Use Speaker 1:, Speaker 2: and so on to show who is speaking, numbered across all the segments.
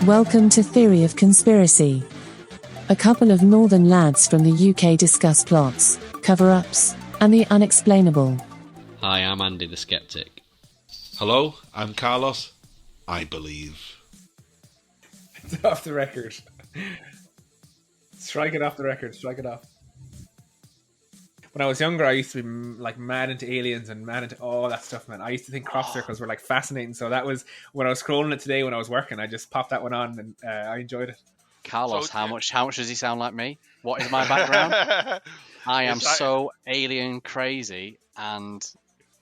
Speaker 1: Welcome to Theory of Conspiracy. A couple of northern lads from the UK discuss plots, cover-ups, and the unexplainable.
Speaker 2: Hi, I'm Andy the Skeptic.
Speaker 3: Hello, I'm Carlos. I believe.
Speaker 4: It's off the record. Strike it off the record. Strike it off. When I was younger, I used to be like mad into aliens and mad into all that stuff, man. I used to think crop circles were like fascinating. So that was when I was scrolling it today when I was working. I just popped that one on and I enjoyed it.
Speaker 5: Carlos, how much does he sound like me? What is my background? I am so alien crazy, and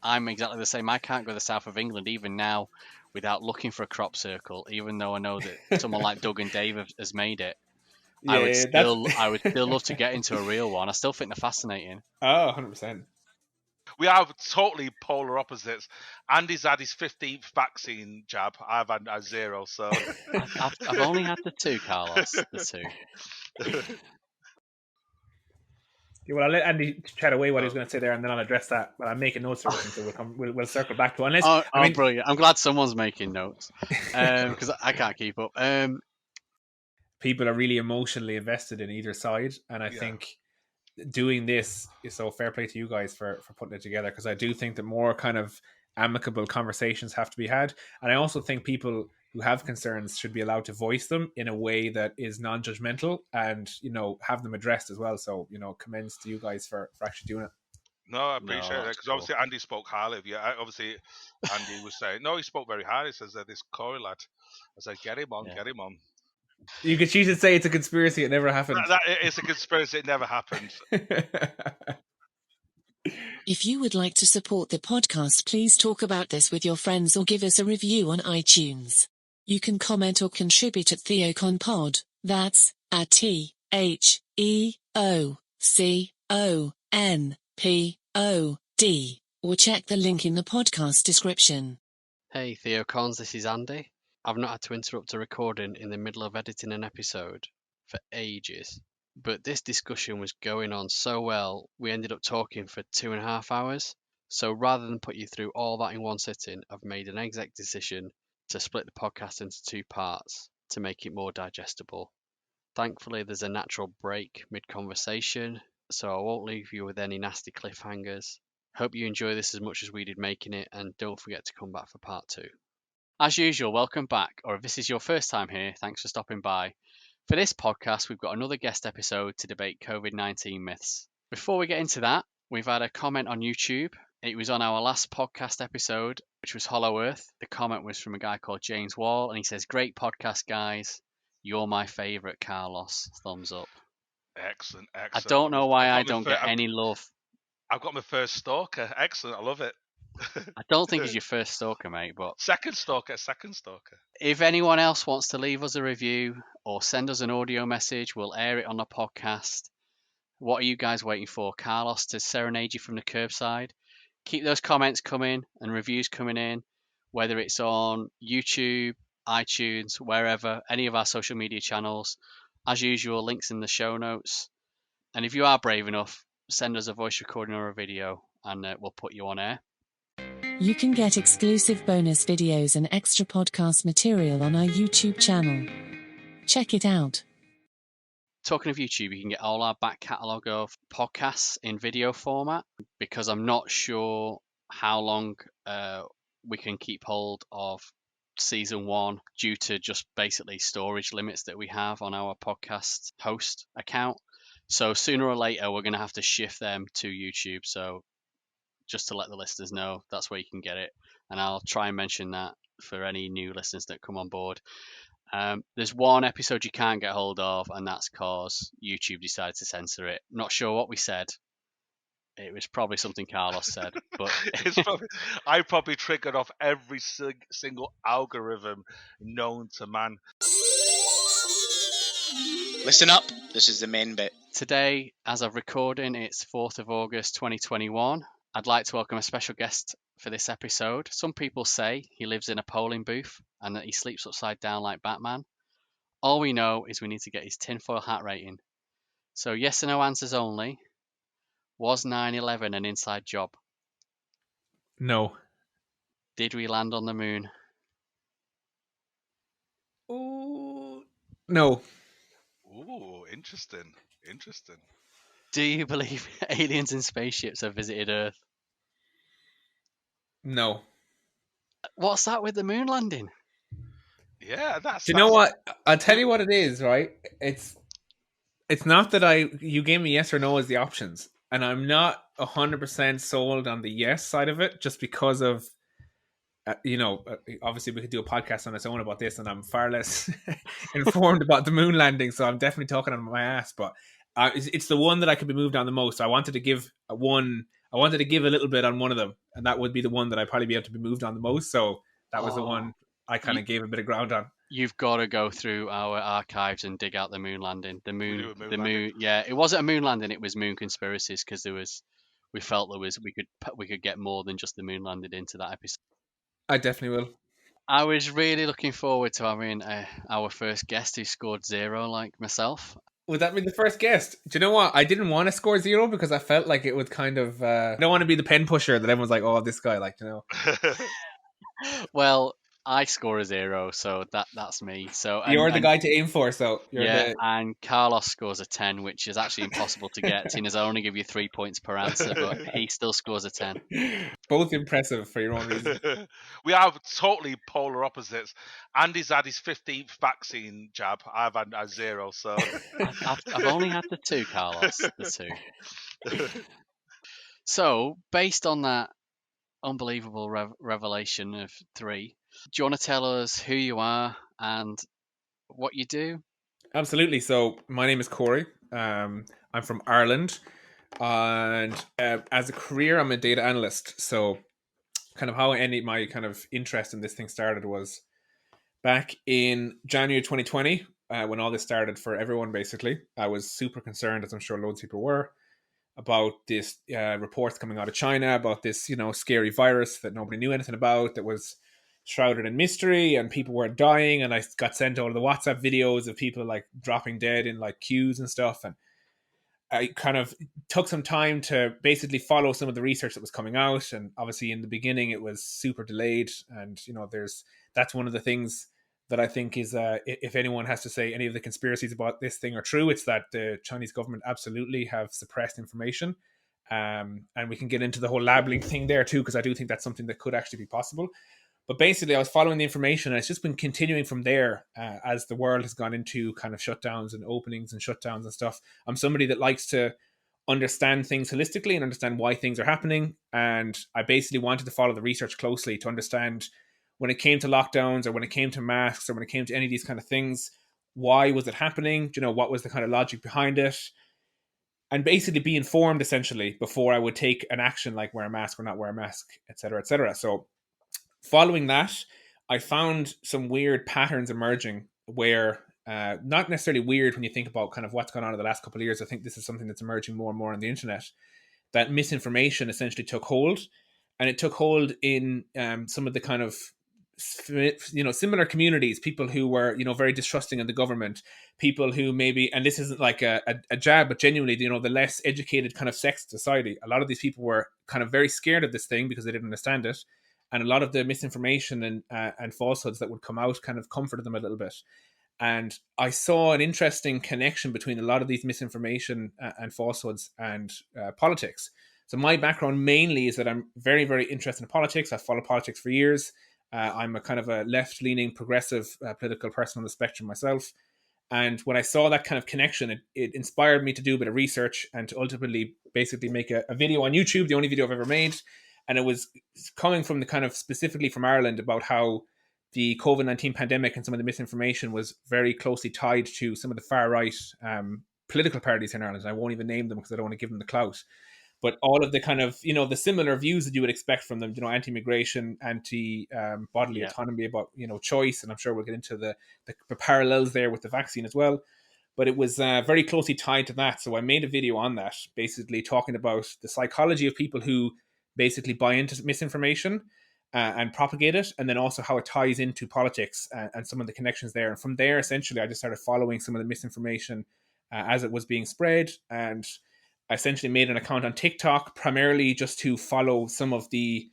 Speaker 5: I'm exactly the same. I can't go to the south of England even now without looking for a crop circle, even though I know that someone like Doug and Dave has made it. Yeah, I would still love to get into a real one. I still think they're fascinating.
Speaker 4: Oh, 100%.
Speaker 3: We are totally polar opposites. Andy's had his 15th vaccine jab. I've had a 0, so...
Speaker 5: I've only had the 2, Carlos. The 2.
Speaker 4: Yeah, well, I'll let Andy chat away what he was going to say there, and then I'll address that. But I'm making notes of it, so we'll circle back to it. Unless,
Speaker 5: brilliant. I'm glad someone's making notes, because I can't keep up.
Speaker 4: People are really emotionally invested in either side, and I think doing this is so fair play to you guys for putting it together, because I do think that more kind of amicable conversations have to be had, and I also think people who have concerns should be allowed to voice them in a way that is non-judgmental and, you know, have them addressed as well. So, you know, commends to you guys for actually doing it.
Speaker 3: No, I appreciate it, because obviously Andy spoke highly of you. Obviously, Andy was saying, no, he spoke very highly. He says, this Corey lad. I said, get him on.
Speaker 4: You could choose to say it's a conspiracy, it never happened.
Speaker 3: It's a conspiracy, it never happened.
Speaker 1: If you would like to support the podcast, please talk about this with your friends or give us a review on iTunes. You can comment or contribute at TheoConPod, that's at TheoConPod, or check the link in the podcast description.
Speaker 5: Hey TheoCons, this is Andy. I've not had to interrupt a recording in the middle of editing an episode for ages, but this discussion was going on so well, we ended up talking for 2.5 hours. So rather than put you through all that in one sitting, I've made an exec decision to split the podcast into 2 parts to make it more digestible. Thankfully, there's a natural break mid-conversation, so I won't leave you with any nasty cliffhangers. Hope you enjoy this as much as we did making it, and don't forget to come back for part 2. As usual, welcome back, or if this is your first time here, thanks for stopping by. For this podcast, we've got another guest episode to debate COVID-19 myths. Before we get into that, we've had a comment on YouTube. It was on our last podcast episode, which was Hollow Earth. The comment was from a guy called James Wall, and he says, "Great podcast, guys. You're my favourite, Carlos." Thumbs up.
Speaker 3: Excellent.
Speaker 5: I don't know why I don't get any love.
Speaker 3: I've got my first stalker. Excellent. I love it.
Speaker 5: I don't think he's your first stalker, mate, but...
Speaker 3: Second stalker.
Speaker 5: If anyone else wants to leave us a review or send us an audio message, we'll air it on the podcast. What are you guys waiting for? Carlos to serenade you from the curbside? Keep those comments coming and reviews coming in, whether it's on YouTube, iTunes, wherever, any of our social media channels. As usual, links in the show notes. And if you are brave enough, send us a voice recording or a video, and we'll put you on air.
Speaker 1: You can get exclusive bonus videos and extra podcast material on our YouTube channel. Check it out.
Speaker 5: Talking of YouTube, you can get all our back catalogue of podcasts in video format, because I'm not sure how long we can keep hold of season 1 due to just basically storage limits that we have on our podcast host account. So sooner or later, we're going to have to shift them to YouTube. So just to let the listeners know, that's where you can get it. And I'll try and mention that for any new listeners that come on board. There's one episode you can't get hold of, and that's because YouTube decided to censor it. Not sure what we said. It was probably something Carlos said, but
Speaker 3: I probably triggered off every single algorithm known to man.
Speaker 6: Listen up, this is the main bit.
Speaker 5: Today, as of recording, it's 4th of August 2021. I'd like to welcome a special guest for this episode. Some people say he lives in a polling booth and that he sleeps upside down like Batman. All we know is we need to get his tinfoil hat rating. So yes and no answers only. Was 9/11 an inside job?
Speaker 4: No.
Speaker 5: Did we land on the moon?
Speaker 4: Ooh, no.
Speaker 3: Ooh, interesting. Interesting.
Speaker 5: Do you believe aliens and spaceships have visited Earth?
Speaker 4: No.
Speaker 5: What's that with the moon landing?
Speaker 3: Yeah, that's.
Speaker 4: Do you know what? I'll tell you what it is, right? It's not that you gave me yes or no as the options, and I'm not 100% sold on the yes side of it, just because of obviously we could do a podcast on its own about this, and I'm far less informed about the moon landing, so I'm definitely talking on my ass. But it's the one that I could be moved on the most. So I wanted to give a little bit on one of them, and that would be the one that I'd probably be able to be moved on the most. So that was the one I kind of gave a bit of ground on.
Speaker 5: You've got to go through our archives and dig out the moon landing. The moon
Speaker 3: landing.
Speaker 5: Yeah, it wasn't a moon landing. It was moon conspiracies, because we felt we could get more than just the moon landing into that episode.
Speaker 4: I definitely will.
Speaker 5: I was really looking forward to having our first guest who scored 0, like myself.
Speaker 4: Would that be the first guest? Do you know what? I didn't want to score 0 because I felt like it would kind of. I don't want to be the pen pusher that everyone's like, "Oh, this guy," like, you know.
Speaker 5: Well, I score a 0, so that's me. So
Speaker 4: you're the guy to aim for. So
Speaker 5: and Carlos scores a 10, which is actually impossible to get. Seeing as I only give you 3 points per answer, but he still scores a 10.
Speaker 4: Both impressive for your own reason.
Speaker 3: We are totally polar opposites. Andy's had his 15th vaccine jab. I've had a 0. So
Speaker 5: I've only had the 2, Carlos. The 2. So based on that unbelievable revelation of 3, do you want to tell us who you are and what you do?
Speaker 4: Absolutely. So my name is Corey. I'm from Ireland, and as a career, I'm a data analyst. So kind of how my kind of interest in this thing started was back in January 2020, when all this started for everyone. Basically, I was super concerned, as I'm sure loads of people were, about this reports coming out of China about this, scary virus that nobody knew anything about, that was shrouded in mystery, and people were dying. And I got sent all the WhatsApp videos of people like dropping dead in like queues and stuff. And I kind of took some time to basically follow some of the research that was coming out. And obviously in the beginning it was super delayed. And, that's one of the things that I think is, if anyone has to say any of the conspiracies about this thing are true, it's that the Chinese government absolutely have suppressed information. And we can get into the whole labeling thing there too, because I do think that's something that could actually be possible. But basically, I was following the information, and it's just been continuing from there as the world has gone into kind of shutdowns and openings and shutdowns and stuff. I'm somebody that likes to understand things holistically and understand why things are happening. And I basically wanted to follow the research closely to understand, when it came to lockdowns or when it came to masks or when it came to any of these kind of things, why was it happening? What was the kind of logic behind it? And basically be informed essentially before I would take an action like wear a mask or not wear a mask, etc., etc. So following that, I found some weird patterns emerging where, not necessarily weird when you think about kind of what's gone on in the last couple of years. I think this is something that's emerging more and more on the internet, that misinformation essentially took hold. And it took hold in some of the kind of, similar communities, people who were, very distrusting of the government, people who maybe, and this isn't like a jab, but genuinely, the less educated kind of sexed society. A lot of these people were kind of very scared of this thing because they didn't understand it. And a lot of the misinformation and falsehoods that would come out kind of comforted them a little bit. And I saw an interesting connection between a lot of these misinformation and falsehoods and politics. So my background mainly is that I'm very, very interested in politics. I've followed politics for years. I'm a kind of a left-leaning, progressive political person on the spectrum myself. And when I saw that kind of connection, it inspired me to do a bit of research and to ultimately basically make a video on YouTube, the only video I've ever made. And it was coming from the kind of specifically from Ireland about how the COVID-19 pandemic and some of the misinformation was very closely tied to some of the far right political parties in Ireland. I won't even name them because I don't want to give them the clout. But all of the kind of, the similar views that you would expect from them, anti-immigration, anti-bodily autonomy, about, choice. And I'm sure we'll get into the parallels there with the vaccine as well. But it was very closely tied to that. So I made a video on that, basically talking about the psychology of people who basically buy into misinformation and propagate it, and then also how it ties into politics and some of the connections there. And from there, essentially, I just started following some of the misinformation as it was being spread. And I essentially made an account on TikTok primarily just to follow some of the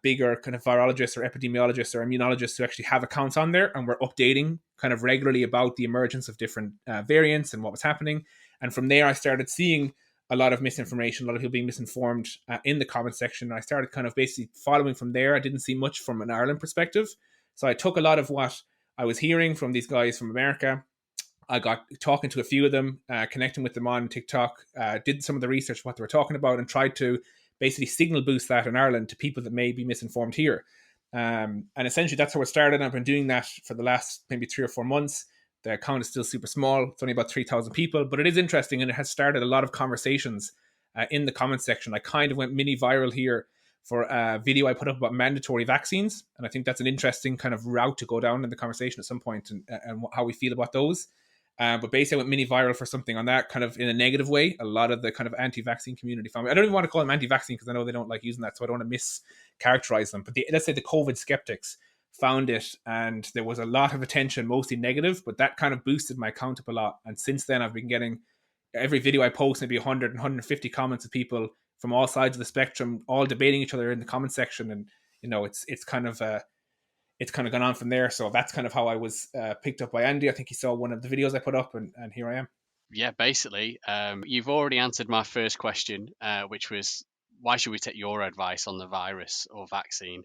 Speaker 4: bigger kind of virologists or epidemiologists or immunologists who actually have accounts on there, and were updating kind of regularly about the emergence of different variants and what was happening. And from there, I started seeing a lot of misinformation, a lot of people being misinformed in the comment section. And I started kind of basically following from there. I didn't see much from an Ireland perspective. So I took a lot of what I was hearing from these guys from America. I got talking to a few of them, connecting with them on TikTok, did some of the research, what they were talking about, and tried to basically signal boost that in Ireland to people that may be misinformed here. And essentially that's how it started. I've been doing that for the last maybe 3 or 4 months. The account is still super small. It's only about 3,000 people, but it is interesting, and it has started a lot of conversations in the comment section. I kind of went mini viral here for a video I put up about mandatory vaccines. And I think that's an interesting kind of route to go down in the conversation at some point, and how we feel about those. But basically, I went mini viral for something on that, kind of in a negative way. A lot of the kind of anti-vaccine community found me. I don't even want to call them anti-vaccine because I know they don't like using that, so I don't want to mischaracterize them. But let's say the COVID skeptics found it, and there was a lot of attention, mostly negative, but that kind of boosted my account up a lot. And since then, I've been getting every video I post, maybe 100 and 150 comments of people from all sides of the spectrum, all debating each other in the comment section. And, it's kind of gone on from there. So that's kind of how I was picked up by Andy. I think he saw one of the videos I put up, and here I am.
Speaker 5: Yeah, basically, you've already answered my first question, which was, why should we take your advice on the virus or vaccine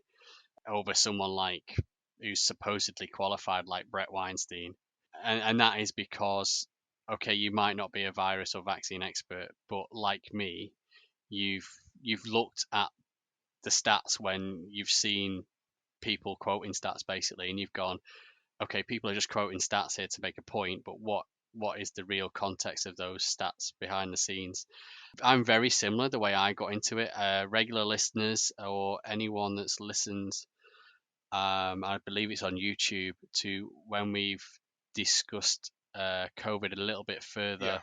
Speaker 5: over someone like who's supposedly qualified, like Brett Weinstein? And that is because, okay, you might not be a virus or vaccine expert, but like me, you've looked at the stats when you've seen people quoting stats basically, and you've gone, okay, people are just quoting stats here to make a point, but what is the real context of those stats behind the scenes? I'm very similar the way I got into it. Regular listeners or anyone that's listened, I believe it's on YouTube, to when we've discussed COVID a little bit further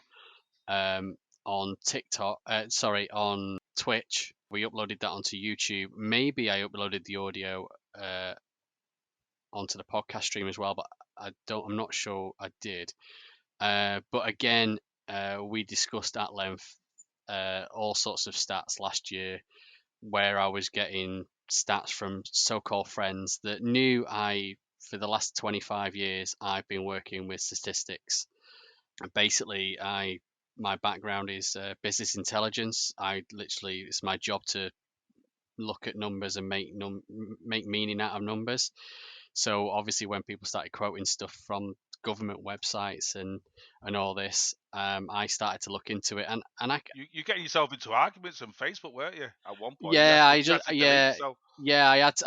Speaker 5: on TikTok, on Twitch. We uploaded that onto YouTube. Maybe I uploaded the audio onto the podcast stream as well, but I'm not sure I did. But again, we discussed at length all sorts of stats last year, where I was getting stats from so-called friends that knew for the last 25 years, I've been working with statistics. Basically, my background is business intelligence. It's my job to look at numbers and make meaning out of numbers. So obviously, when people started quoting stuff from government websites and all this, I started to look into it, and
Speaker 3: you're getting yourself into arguments on Facebook, weren't you? At one point,
Speaker 5: yeah, I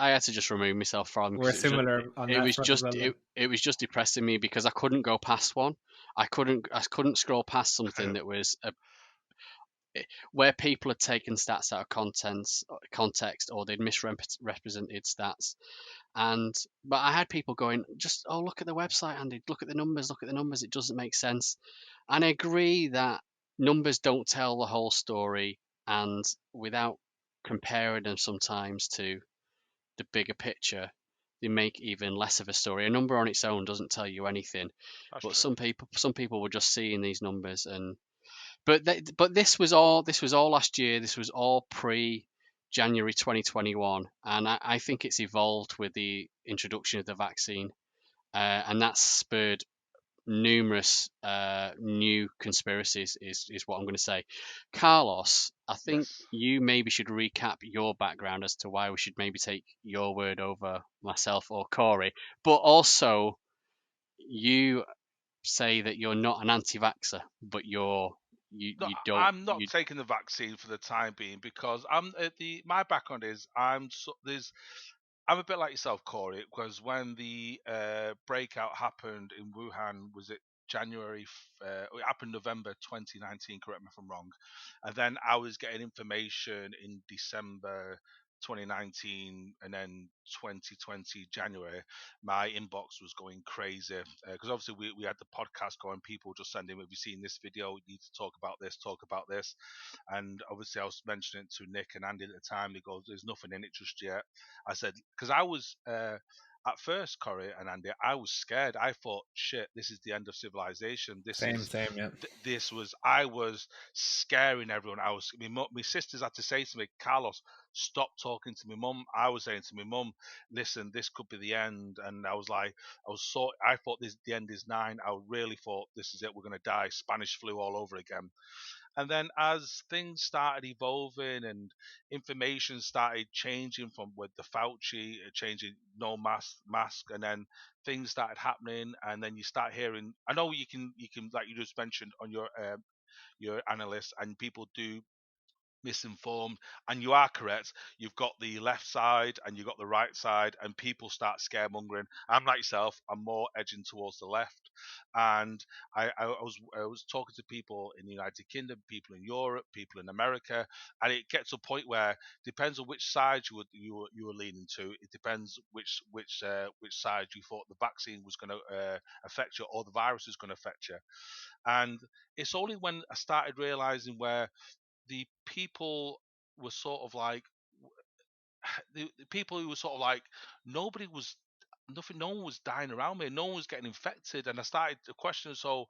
Speaker 5: had to just remove myself from,
Speaker 4: We're
Speaker 5: because
Speaker 4: similar on that front as well.
Speaker 5: it was just depressing me because I couldn't go past one. I couldn't scroll past something that was where people had taken stats out of context, or they'd misrepresented stats. But I had people going, just, oh, look at the website, Andy, look at the numbers, it doesn't make sense. And I agree that numbers don't tell the whole story, and without comparing them sometimes to the bigger picture, they make even less of a story. A number on its own doesn't tell you anything.
Speaker 3: That's
Speaker 5: But
Speaker 3: true.
Speaker 5: some people were just seeing these numbers, and but this was all last year. This was all pre January 2021, and I think it's evolved with the introduction of the vaccine, and that's spurred numerous new conspiracies. Is what I'm going to say. Carlos, I think
Speaker 3: Yes.
Speaker 5: you maybe should recap your background as to why we should maybe take your word over myself or Corey, but also you say that you're not an anti-vaxxer, but
Speaker 3: No,
Speaker 5: you don't
Speaker 3: I'm not taking the vaccine for the time being because my background is I'm a bit like yourself, Corey, because when the breakout happened in Wuhan, was it January? It happened November 2019. Correct me if I'm wrong. And then I was getting information in December 2019, and then 2020 January, my inbox was going crazy because obviously we had the podcast going. People just sending, "Have you seen this video? You need to talk about this. Talk about this." And obviously, I was mentioning it to Nick and Andy at the time. They go, "There's nothing in it just yet." I said, because I was at first, Corey and Andy, I was scared. I thought, shit, this is the end of civilization.
Speaker 4: Same, yeah.
Speaker 3: I was scaring everyone. My sisters had to say to me, Carlos, stop talking to my mum. I was saying to my mum, listen, this could be the end. And I thought the end is nine. I really thought this is it. We're going to die. Spanish flu all over again. And then as things started evolving and information started changing from with the Fauci changing no mask, and then things started happening, and then you start hearing. I know you can like you just mentioned on your analysts, and people do misinformed, and you are correct. You've got the left side and you've got the right side, and people start scaremongering. I'm like yourself, I'm more edging towards the left. And I was talking to people in the United Kingdom, people in Europe, people in America, and it gets to a point where depends on which side you were leaning to. It depends which side you thought the vaccine was going to affect you, or the virus is going to affect you. And it's only when I started realizing where the people were sort of like the people who were sort of like nobody was nothing, no one was dying around me, no one was getting infected, and I started to question, so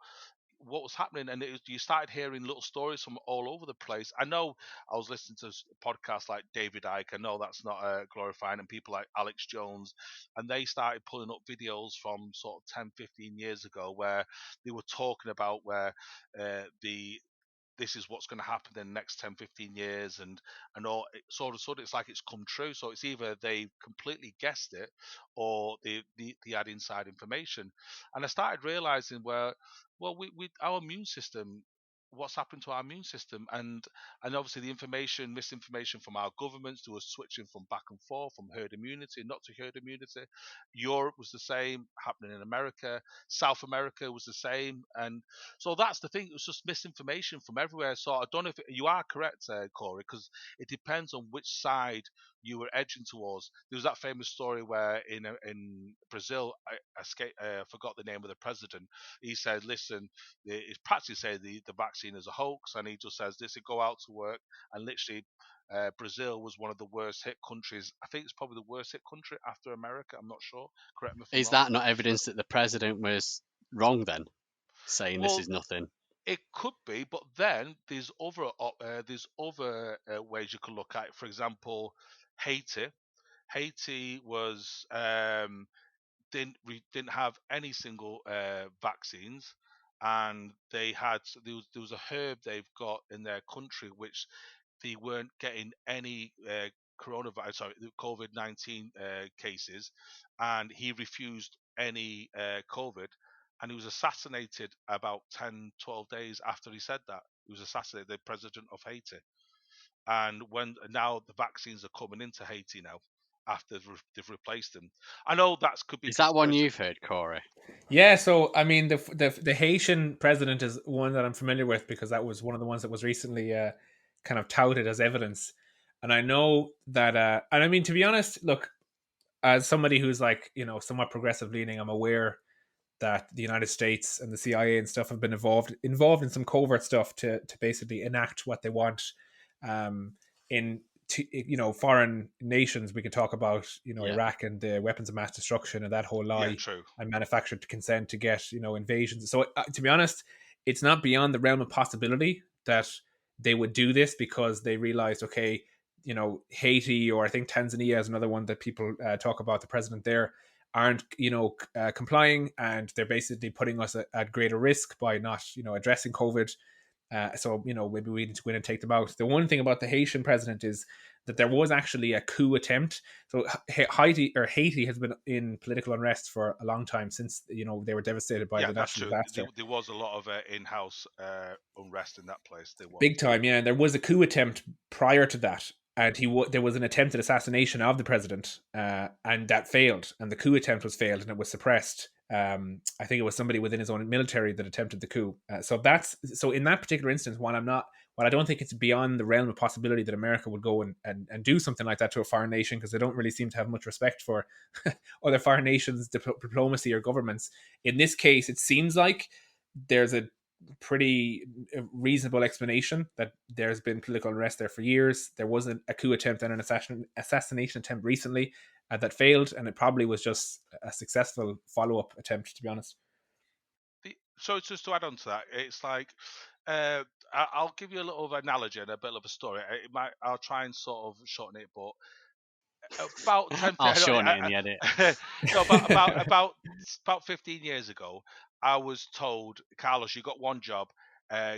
Speaker 3: what was happening, and you started hearing little stories from all over the place. I know I was listening to podcasts like David Icke. I know that's not glorifying, and people like Alex Jones, and they started pulling up videos from sort of 10, 15 years ago where they were talking about where the this is what's going to happen in the next 10, 15 years, and all sort of it's like it's come true. So it's either they completely guessed it, or they had inside information. And I started realizing well, we our immune system, what's happened to our immune system, and obviously the misinformation from our governments, who were switching from back and forth from herd immunity not to herd immunity. Europe was the same happening in America. South America was the same. And so that's the thing. It was just misinformation from everywhere. So I don't know if you are correct, Corey, because it depends on which side you were edging towards. There was that famous story where in Brazil, I forgot the name of the president. He said, "Listen, it's practically say the vaccine is a hoax," and he just says, "This go out to work," and literally. Brazil was one of the worst hit countries. I think it's probably the worst hit country after America. I'm not sure. Correct me if I'm
Speaker 5: Is
Speaker 3: wrong.
Speaker 5: that not evidence that the president was wrong then, saying this is nothing?
Speaker 3: It could be, but then there's other ways you could look at it. For example, Haiti. Haiti was didn't have any single vaccines, and there was a herb they've got in their country which they weren't getting any COVID-19 cases, and he refused any COVID, and he was assassinated about 10, 12 days after he said that. He was assassinated, the president of Haiti. And when now the vaccines are coming into Haiti now after they've replaced them. I know that could be
Speaker 5: Is that one
Speaker 3: conspiracy.
Speaker 5: you've heard, Corey?
Speaker 4: Yeah, so I mean, the Haitian president is one that I'm familiar with because that was one of the ones that was recently kind of touted as evidence. And I know that, and I mean, to be honest, look, as somebody who's like, somewhat progressive leaning, I'm aware that the United States and the CIA and stuff have been involved in some covert stuff to basically enact what they want in foreign nations. We could talk about Iraq and the weapons of mass destruction and that whole lie
Speaker 3: True.
Speaker 4: and manufactured consent to get invasions. So to be honest, it's not beyond the realm of possibility that they would do this because they realized, okay, Haiti, or I think Tanzania is another one that people talk about, the president there aren't complying, and they're basically putting us at greater risk by not addressing COVID. So maybe we need to go in and take them out. The one thing about the Haitian president is that there was actually a coup attempt. So Haiti has been in political unrest for a long time, since they were devastated by the natural disaster.
Speaker 3: There was a lot of in-house unrest in that place. There was
Speaker 4: Big time, yeah. And there was a coup attempt prior to that, and there was an attempted assassination of the president, and that failed. And the coup attempt was failed, and it was suppressed. I think it was somebody within his own military that attempted the coup. So in that particular instance, while I don't think it's beyond the realm of possibility that America would go and do something like that to a foreign nation, because they don't really seem to have much respect for other foreign nations' diplomacy or governments. In this case, it seems like there's a pretty reasonable explanation that there's been political unrest there for years. There wasn't a coup attempt and an assassination attempt recently. that failed, and it probably was just a successful follow-up attempt, to be honest.
Speaker 3: So just to add on to that, it's like I'll give you a little analogy and a bit of a story. I'll try and sort of shorten it, but about 10
Speaker 5: I'll shorten it in the edit.
Speaker 3: no, about 15 years ago, I was told, Carlos, you got one job.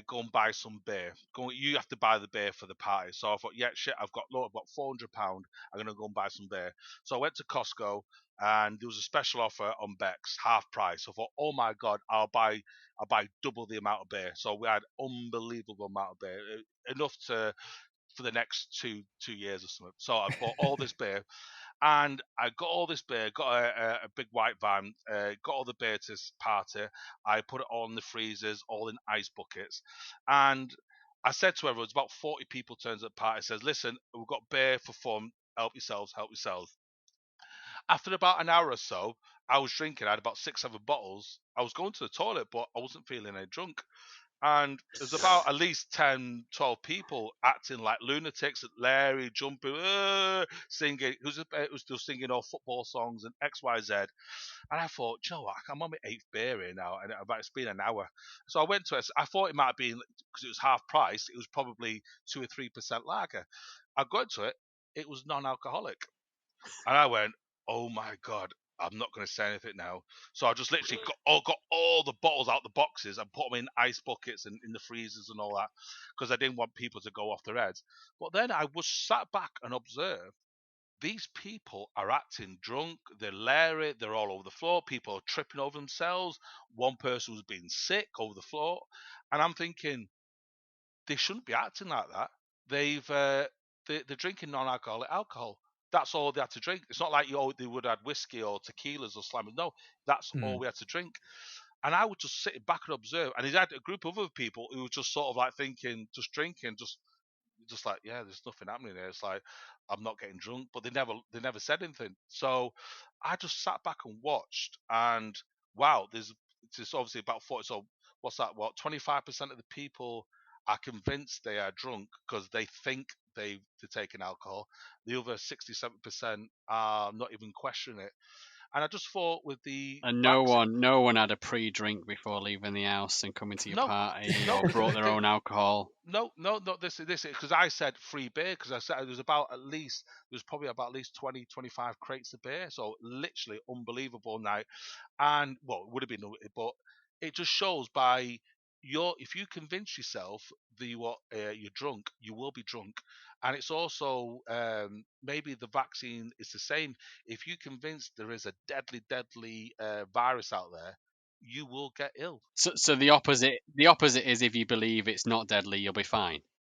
Speaker 3: Go and buy some beer. You have to buy the beer for the party. So I thought, yeah, shit, I've got £400. I'm gonna go and buy some beer. So I went to Costco, and there was a special offer on Beck's, half price. So I thought, oh my god, I'll buy double the amount of beer. So we had unbelievable amount of beer, enough for the next two years or something. So I bought all this beer, and I got all this beer, got a big white van, got all the beer to this party. I put it all in the freezers, all in ice buckets, and I said to everyone, it's about 40 people turns at the party, says, listen, we've got beer for fun, help yourselves, help yourselves. After about an hour or so, I was drinking. I had about 6-7 bottles. I was going to the toilet, but I wasn't feeling any drunk. And there's about at least 10, 12 people acting like lunatics, Larry jumping, singing. Who's still singing all football songs and X, Y, Z. And I thought, you know what? I'm on my 8th beer here now, and it's been an hour. So I went to it. I thought it might have been, because it was half price, it was probably 2 or 3% lager. I got to it. It was non-alcoholic. And I went, oh my God, I'm not going to say anything now. So I just literally got all the bottles out the boxes and put them in ice buckets and in the freezers and all that, because I didn't want people to go off their heads. But then I was sat back and observed, these people are acting drunk, they're leery, they're all over the floor, people are tripping over themselves, one person was being sick over the floor. And I'm thinking, they shouldn't be acting like that. They're drinking non-alcoholic alcohol. That's all they had to drink. It's not like they would have whiskey or tequilas or slammers. No, that's all we had to drink. And I would just sit back and observe. And he had a group of other people who were just sort of like thinking, just drinking, just like, yeah, there's nothing happening there. It's like, I'm not getting drunk, but they never said anything. So I just sat back and watched, and wow, there's obviously about 40. So what's that? 25% of the people are convinced they are drunk because they think they're taking alcohol. The other 67% are not even questioning it. And I just thought with the
Speaker 5: And no one had a pre-drink before leaving the house and coming to your party, or brought their own alcohol.
Speaker 3: No, this because I said free beer, because I said there's probably about at least 20, 25 crates of beer. So literally unbelievable night. And well, it would have been, but it just shows by if you convince yourself that you're drunk, you will be drunk. And it's also maybe the vaccine is the same. If you convince there is a deadly virus out there, you will get ill.
Speaker 5: So the opposite is, if you believe it's not deadly, you'll be fine.